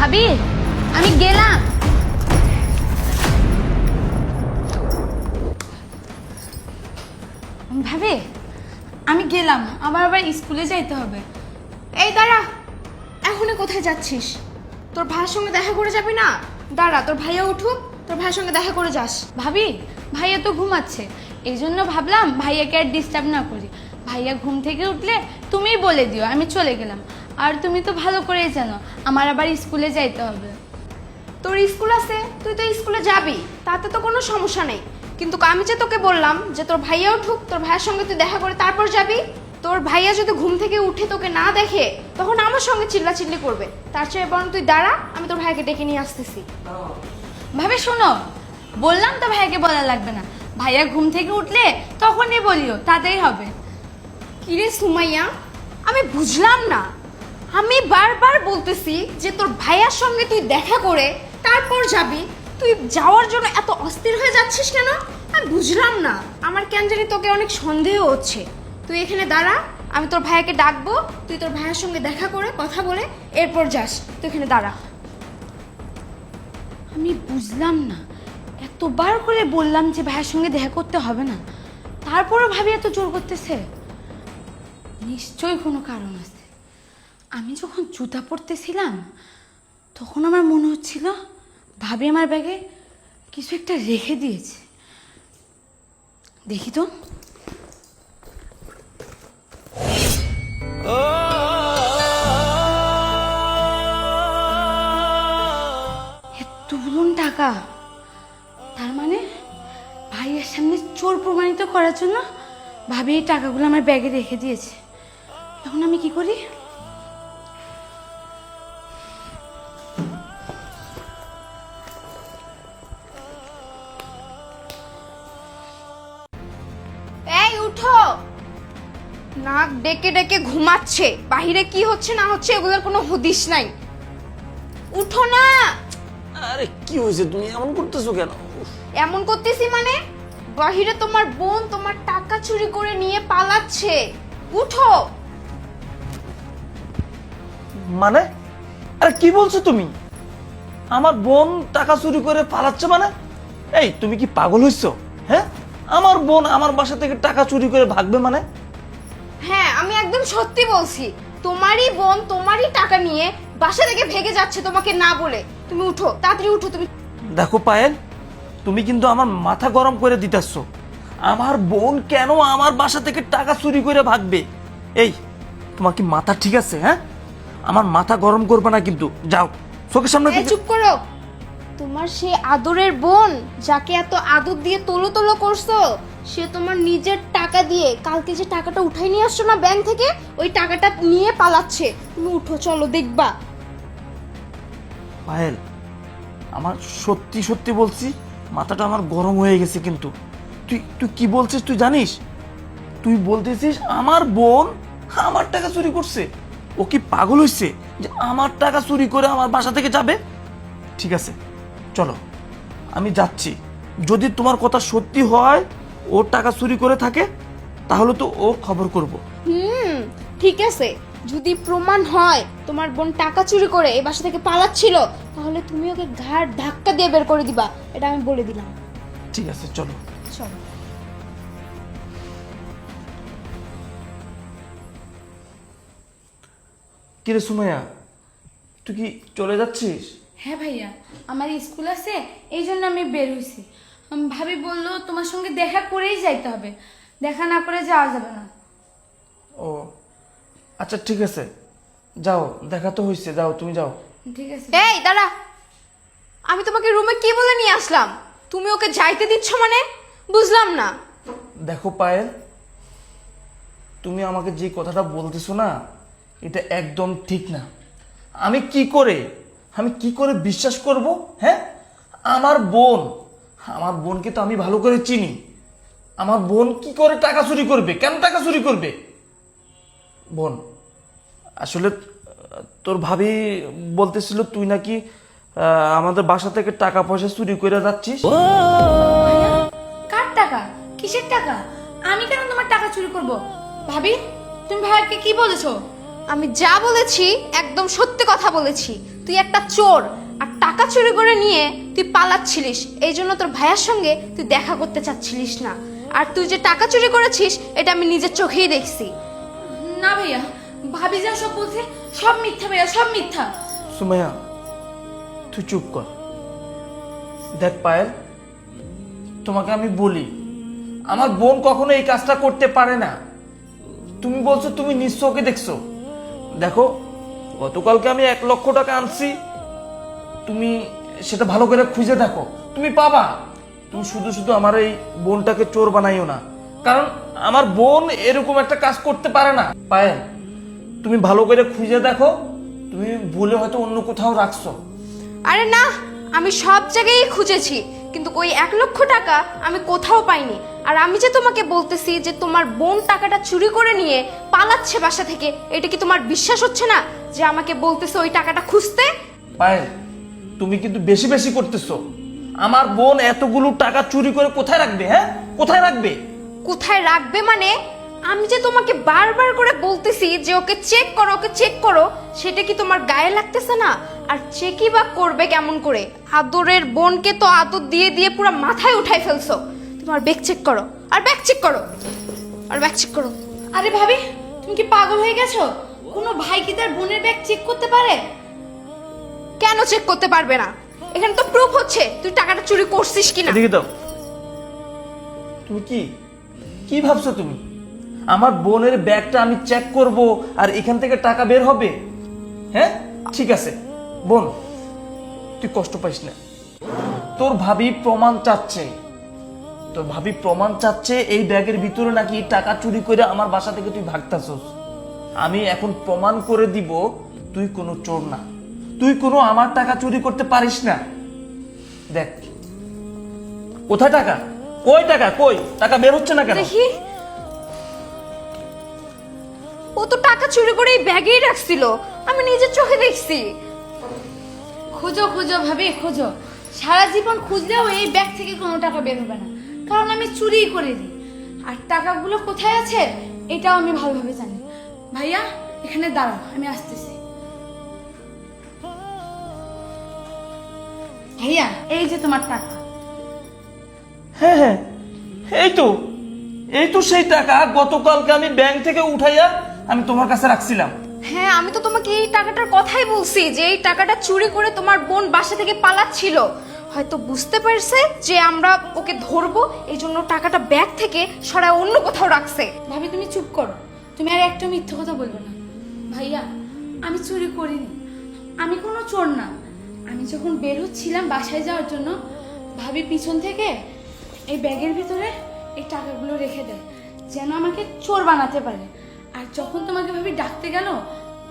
ভাবি আমি গেলাম। ভাবি আমি গেলাম, আবার স্কুলে যাইতে হবে। এই দাঁড়া, এখনই কোথায় যাচ্ছিস? তোর ভাইয়ের সঙ্গে দেখা করে যাবি না? দাঁড়া, তোর ভাইয়া উঠুক, তোর ভাইয়ের সঙ্গে দেখা করে যাস। ভাবি ভাইয়া তো ঘুমাচ্ছে, এই জন্য ভাবলাম ভাইয়াকে আর ডিস্টার্ব না করি। ভাইয়া ঘুম থেকে উঠলে তুমিই বলে দিও আমি চলে গেলাম। আর তুমি তো ভালো করেই জানো আমার আবার স্কুলে যাইতে হবে। তোর স্কুল আছে, তুই তো স্কুলে যাবি, তাতে তো কোনো সমস্যা নেই। কিন্তু আমি যে তোকে বললাম যে তোর ভাইয়া উঠুক, তোর ভাইয়ের সঙ্গে তুই দেখা করে তারপর যাবি। তোর ভাইয়া যদি ঘুম থেকে উঠে তোকে না দেখে তখন আমার সঙ্গে চিল্লাচিল্লি করবে। তার চেয়ে বরং তুই দাঁড়া, আমি তোর ভাইকে ডেকে নিয়ে আসতেছি। ভাবি শোনো, বললাম তো ভাইয়াকে বলা লাগবে না, ভাইয়া ঘুম থেকে উঠলে তখনই বলিও, তাতেই হবে। কিরে সুমাইয়া, আমি বুঝলাম না। আমি বারবার বলতেছি যে তোর ভাইয়ার সঙ্গে তুই দেখা করে তারপর যাবি, তুই যাওয়ার জন্য এত অস্থির হয়ে যাচ্ছিস কেন? আমি বুঝলাম না। আমার কেন জানি তোকে অনেক সন্দেহ হচ্ছে। তুই এখানে দাঁড়া, আমি তোর ভাইয়াকে ডাকবো, তুই তোর ভাইয়ের সঙ্গে দেখা করে কথা বলে এরপর যাস। তুই এখানে দাঁড়া। আমি বুঝলাম না, এতবার করে বললাম যে ভাইয়ের সঙ্গে দেখা করতে হবে না, তারপরও ভাবি এত জোর করতেছে। নিশ্চয়ই কোনো কারণ আছে। আমি যখন জুতা পরতেছিলাম তখন আমার মনে হচ্ছিল ভাবি আমার ব্যাগে কিছু একটা রেখে দিয়েছে। দেখি তো। এতগুলো টাকা, তার মানে ভাইয়ের সামনে চোর প্রমাণিত করার জন্য ভাবি এই টাকাগুলো আমার ব্যাগে রেখে দিয়েছে। এখন আমি কি করি? এই উঠো, নাক ডেকে ডেকে ঘুমাচ্ছে, বাহিরে কি হচ্ছে না হচ্ছে এগুলোর কোনো হদিশ নাই। উঠো না। আরে কি হয়েছে, তুমি এমন করতেছো কেন? এমন করতেছি মানে, বাহিরে তোমার বোন তোমার টাকা চুরি করে নিয়ে পালাচ্ছে। উঠো। মানে আরে কি বলছো তুমি? আমার বোন টাকা চুরি করে পালাচ্ছে মানে? এই তুমি কি পাগল হইছো? হ্যাঁ, আমার বোন আমার বাসা থেকে টাকা চুরি করে ভাগবে মানে? হ্যাঁ, আমি একদম সত্যি বলছি। তোমারই বোন তোমারই টাকা নিয়ে বাসা থেকে ভেগে যাচ্ছে তোমাকে না বলে। তুমি উঠো, তাড়াতাড়ি উঠো তুমি। দেখো পায়েল, তুমি কিন্তু আমার মাথা গরম করে দিতেছ। আমার বোন কেন আমার বাসা থেকে টাকা চুরি করে ভাগবে? এই তোমার কি মাথা ঠিক আছে? হ্যাঁ, আমার মাথা গরম করবে না কিন্তু। যাও চোখের সামনে এই থেকে। চুপ করো। তোমার সেই আদরের বোন যাকে এত আদর দিয়ে তোলো তোলো করছো, সে তোমার নিজের টাকা দিয়ে কালকে যে টাকাটা উঠাই নিয়ে আসছো না ব্যাংক থেকে, ওই টাকাটা নিয়ে পালাচ্ছে। তুমি উঠো, চলো দেখবা। পায়েল, আমার সত্যি সত্যি বলছি, মাথাটা আমার গরম হয়ে গেছে কিন্তু। তুই তুই কি বলছিস তুই জানিস? তুই বলতেছিস আমার বোন আমার টাকা চুরি করছে? ও কি পাগল হইছে যে আমার টাকা চুরি করে আমার বাসা থেকে যাবে? ঠিক আছে চলো, আমি যাচ্ছি। যদি তোমার কথা সত্যি হয় ওর টাকা চুরি করে থাকে তাহলে তো ও খবর করব। ঠিক আছে। যদি প্রমাণ হয় তোমার বোন টাকা চুরি করে এই বাসা থেকে পালাচ্ছিল, তাহলে তুমি ওকে ঘাড় ধাক্কা দিয়ে বের করে দিবা, এটা আমি বলে দিলাম। ঠিক আছে চলো। চলো। কিরে সুমাইয়া, তুই কি চলে যাচ্ছিস? হ্যাঁ ভাইয়া, আমার স্কুল আছে, এই জন্য আমি বের হয়েছি। ভাবি বললো তোমার সঙ্গে দেখা করেই যাইতে হবে, দেখা না করে যাওয়া যাবে না। ও আচ্ছা ঠিক আছে, যাও, দেখা তো হয়েছে, যাও তুমি যাও। ঠিক আছে। এই দাঁড়া, আমি তোমাকে রুমে কি বলে নিয়ে আসলাম, তুমি ওকে যাইতে দিচ্ছ মানে? বুঝলাম না। দেখো পায়েল, তুমি আমাকে যে কথাটা বলতেছো না, এটা একদম ঠিক না। আমি কি করে বিশ্বাস করব? হ্যাঁ, আমার বোনকে তো আমি ভালো করে চিনি। আমার বোন কি করে টাকা চুরি করবে? কেন টাকা চুরি করবে? বোন, আসলে তোর ভাবি বলতেছিল তুই নাকি আমাদের বাসা থেকে টাকা পয়সা চুরি করে যাচ্ছিস। ভাইয়া, কার টাকা? কিসের টাকা? আমি কেন তোমার টাকা চুরি করব? ভাবি তুমি ভাইয়াকে কি বলেছো? আমি যা বলেছি একদম সত্যি কথা বলেছি। তুই একটা চোর, আর টাকা চুরি করে নিয়ে তুই পালাচ্ছিলিস, এই জন্য তোর ভাইয়ার সঙ্গে তুই দেখা করতে চাচ্ছিলিস না। আর তুই যে টাকা চুরি করেছিস এটা আমি নিজের চোখেই দেখছি। না ভাইয়া, ভাবি যা সব বলছে সব মিথ্যা ভাইয়া, সব মিথ্যা। সুমাইয়া তুই চুপ কর। দেখ পায়েল, তোমাকে আমি বলি, আমার বোন কখনো এই কাজটা করতে পারে না। তুমি বলছো তুমি নিজ চোখে দেখছো। দেখো, গতকালকে আমি 1 লক্ষ টাকা আনছি, তুমি সেটা ভালো করে খুঁজে দেখো, তুমি পাবা। তুমি শুধু শুধু আমার এই বোনটাকে চোর বানাইও না, কারণ আমার বোন এরকম একটা কাজ করতে পারে না। পায়েল, তুমি ভালো করে খুঁজে দেখো, তুমি ভুলে হয়তো অন্য কোথাও রাখছো। আরে না, আমি সব জায়গায় খুঁজেছি, কিন্তু ওই 1 লক্ষ টাকা আমি কোথাও পাইনি। আর আমি যে তোমাকে বলতেছি যে তোমার বোন টাকাটা চুরি করে নিয়ে পালাচ্ছে বাসা থেকে, এটা কি তোমার বিশ্বাস হচ্ছে না যে আমাকে বলতেছে ওই টাকাটা খুঁজতে? পায়েল, তুমি কিন্তু বেশি বেশি করতেছো। আমার বোন এতগুলো টাকা চুরি করে কোথায় রাখবে? হ্যাঁ, কোথায় রাখবে? কোথায় রাখবে মানে? আমি যে তোমাকে বারবার করে বলতেছি যে ওকে চেক করো, ওকে চেক করো, সেটা কি তোমার গায়ে লাগতেছে না? আর চেকই বা করবে কেমন করে? আদরের বোনকে তো আদর দিয়ে দিয়ে পুরো মাথায় উঠাই ফেলছো। তোমার ব্যাগ চেক করো, আর ব্যাগ চেক করো, আর ব্যাগ চেক করো। আরে ভাবি, তুমি কি পাগল হয়ে গেছো? কোনো ভাই কি তার বোনের ব্যাগ চেক করতে পারে? কেন চেক করতে পারবে না? এখানে তো প্রুফ হচ্ছে তুই টাকাটা চুরি করছিস কিনা। এদিকে দাও। তুমি কি কি ভাবছো? তুমি আমার বোনের ব্যাগটা আমি চেক করব আর এখান থেকে টাকা বের হবে? হ্যাঁ, ঠিক আছে বোন, তুই কষ্ট পাইস না। তোর ভাবি প্রমাণ চাচ্ছে, তোর ভাবি প্রমাণ চাচ্ছে এই ব্যাগের ভিতরে নাকি টাকা চুরি করে আমার বাসা থেকে তুই ভাগতাছস। আমি এখন প্রমাণ করে দিব তুই কোনো চোর না, তুই কোনো আমার টাকা চুরি করতে পারিস না। দেখ, কোথায় টাকা? কই টাকা? কই টাকা বের হচ্ছে না কেন? দেখি, ও তো টাকা চুরি করে এই ব্যাগেই রাখছিল, আমি নিজের চোখে দেখছি। খোঁজো খোঁজো ভাবি, খোঁজো। সারা জীবন খুঁজলেও এই ব্যাগ থেকে কোনো টাকা বের হবে না, কারণ আমি চুরিই করে দিই। আর টাকাগুলো কোথায় আছে এটাও আমি ভালোভাবে জানি। ভাইয়া, এখানে দাঁড়াও, আমি আসতেছি। ভাইয়া, এই যে তোমার টাকা। হ্যাঁ হ্যাঁ, এই তো সেই টাকা গতকালকে আমি ব্যাংক থেকে উঠাইয়া আমি তোমার কাছে রাখছিলাম। হ্যাঁ, আমি তো তোমাকে এই টাকাটার কথাই বলছি যে এই টাকাটা চুরি করে তোমার বোন বাসা থেকে পালাচ্ছিল। হয়তো বুঝতে পারছে যে আমরা ওকে ধরবো, এই জন্য টাকাটা ব্যাগ থেকে সরায় অন্য কোথাও রাখছে। ভাবি, তুমি চুপ করো, তুমি আর একটা মিথ্যে কথা বলবে না। ভাইয়া, আমি চুরি করিনি, আমি কোনো চোর না। আমি যখন বের হচ্ছিলাম বাসায় যাওয়ার জন্য, ভাবি পিছন থেকে এই ব্যাগের ভিতরে এই টাকাগুলো রেখে দেয়, যেন আমাকে চোর বানাতে পারে। আর যখন তোমাকে ভাবি ডাকতে গেল,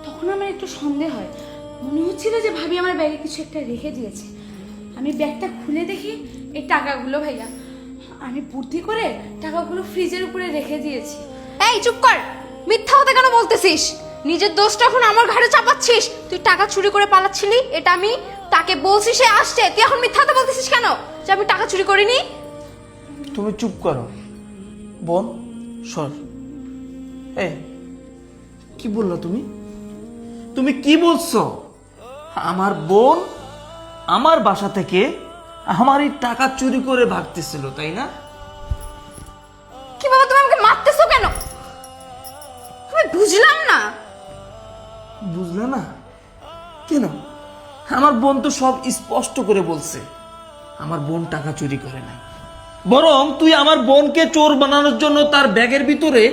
তখন আমার একটু সন্দেহ হয়, মনে হচ্ছিল যে ভাবি আমার ব্যাগে কিছু একটা রেখে দিয়েছে। আমি ব্যাগটা খুলে দেখি এই টাকাগুলো। ভাইয়া, আমি বুদ্ধি করে টাকাগুলো ফ্রিজের উপরে রেখে দিয়েছি। এই চুপ কর, মিথ্যা কথা কেন বলতেছিস? নিজের দোষটা এখন আমার ঘাড়ে চাপাচ্ছিস। তুই টাকা চুরি করে পালাচ্ছিলি, এটা আমি তাকে বলছি, সে আসছে, তুই এখন মিথ্যা কথা বলতেছিস কেন যে আমি টাকা চুরি করিনি? তুমি চুপ করো বোন, সর। এই কি বললা তুমি? তুমি কি বলছো? আমার বোন আমার বাসা থেকে আমার এই টাকা চুরি করে ভাগতেছিল, তাই না? কি বাবা, তুমি আমাকে মারতেছো কেন? আমি বুঝলাম না। বুঝলে না কেন? আমার বোন তো সব স্পষ্ট করে বলছে আমার বোন টাকা চুরি করে নাই, বরং তুই আমার বোনকে চোর বানানোর জন্য তার ব্যাগের ভিতরে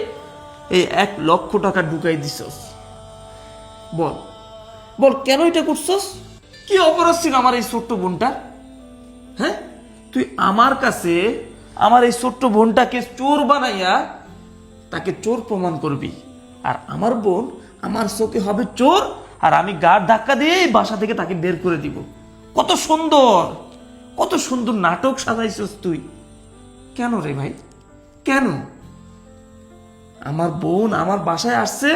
এই 1 লক্ষ টাকা ঢুকাই দিছস। বল বল, কেন এটা করছস? কি অপরাধ ছিল আমার এই ছোট্ট বোনটা? হ্যাঁ, তুই আমার কাছে আমার এই ছোট্ট বোনটাকে চোর বানাইয়া তাকে চোর প্রমাণ করবি, আর আমার বোন আমার চোখে হবে চোর, আর আমি গাড় ধাক্কা দিয়ে এই বাসা থেকে তাকে বের করে দিব। কত সুন্দর, কত সুন্দর নাটক সাজাইছস তুই। কেন রে ভাই, কেন? আমার বোন আমার বাসায় আসছে,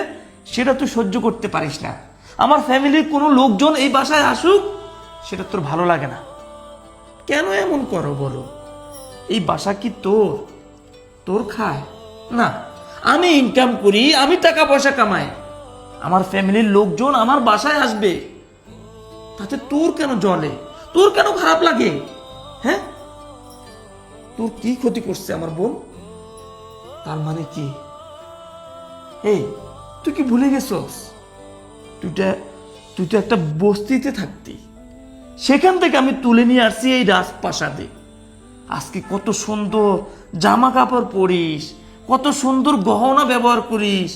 সেটা তুই সহ্য করতে পারিস না। আমার ফ্যামিলির কোনো লোকজন এই বাসায় আসুক, সেটা তোর ভালো লাগে না। কেন এমন করো বলো? এই বাসা কি তোর খায় না? আমি ইনকাম করি, আমি টাকা পয়সা কামাই, আমার ফ্যামিলির লোকজন আমার বাসায় আসবে, তাতে তোর কেন জ্বলে, তোর কেন খারাপ লাগে? হ্যাঁ, তোর কি ক্ষতি করছে আমার বোন? তার মানে কি? এই তুই কি ভুলে গেছস তুই তো একটা বস্তিতে থাকতি, সেখান থেকে আমি তুলে নিয়ে আসছি এই রাজপ্রাসাদে। আজকে কত সুন্দর জামা কাপড় পরিস, কত সুন্দর গহনা ব্যবহার করিস,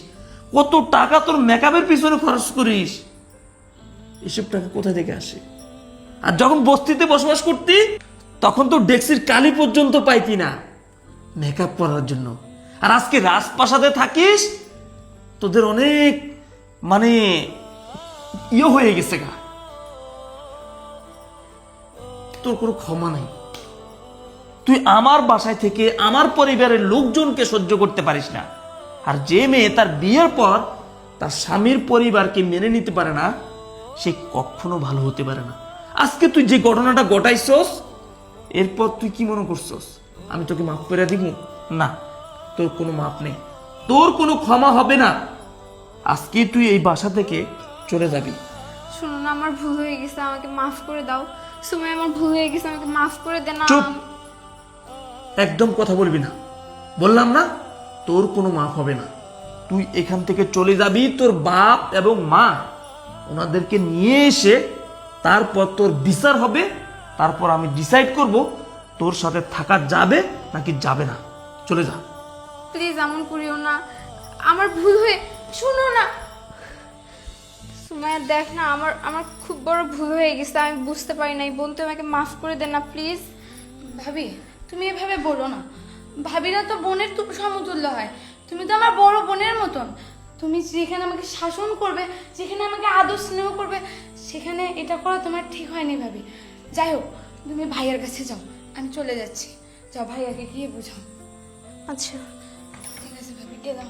কত টাকা তোর মেকআপের পিছনে খরচ করিস। এসব টাকা কোথা থেকে আসে? আর যখন বস্তিতে বসবাস করতি তখন তো ডেক্সির কালি পর্যন্ত পাইতি না মেকআপ করার জন্য। আর আজকে রাজপ্রাসাদে থাকিস, তোদের অনেক মানে হয়ে গেছে গা, তোর কোনো ক্ষমা নাই। তুই আমার বাসায় থেকে আমার পরিবারের লোকজনকে সহ্য করতে পারিস না, আর যে মেয়ে তার বিয়ের পর তার স্বামীর পরিবারকে মেনে নিতে পারে না, সে কখনো ভালো হতে পারে না। আজকে তুই যে ঘটনাটা ঘটাইছস, এরপর তুই কি মনে করছস আমি তোকে মাফ করে দিব? না, তোর কোনো মাফ নেই, তোর কোনো ক্ষমা হবে না। আজকে তুই এই বাসা থেকে চলে যাবি। শোনো না, আমার ভুল হয়ে গেছে, আমাকে মাফ করে দাও। সুমাইয়া, আমার ভুল হয়ে গেছে, আমাকে মাফ করে দে না। চুপ, একদম কথা বলবি না, বললাম না তোর কোনো মাফ হবে না। তুই এখান থেকে চলে যাবি, তোর বাপ এবং মা ওনাদেরকে নিয়ে এসে তারপর তোর বিচার হবে, তারপর আমি ডিসাইড করব তোর সাথে থাকা যাবে নাকি যাবে না। চলে যা প্লিজ, এমন করিও না, আমার ভুল হয়ে। শোনো না সুমাইয়া, দেখ না, আমার খুব বড় ভুল হয়ে গেছে, আমি বুঝতে পারি নাই। বোন, তুই আমাকে মাফ করে দে না প্লিজ। ভাবি তুমি এভাবে বলো না, ভাবিরা তো বোনের সমতুল্য হয়, তুমি তো আমার বড় বোনের মতন। তুমি যেখানে আমাকে শাসন করবে, যেখানে আমাকে আদর স্নেহ করবে, সেখানে এটা করা তোমার ঠিক হয়নি ভাবি। যাই হোক, তুমি ভাইয়ার কাছে যাও, আমি চলে যাচ্ছি। যাও ভাইয়াকে গিয়ে বুঝাও। আচ্ছা ঠিক আছে ভাবি, গেলাম।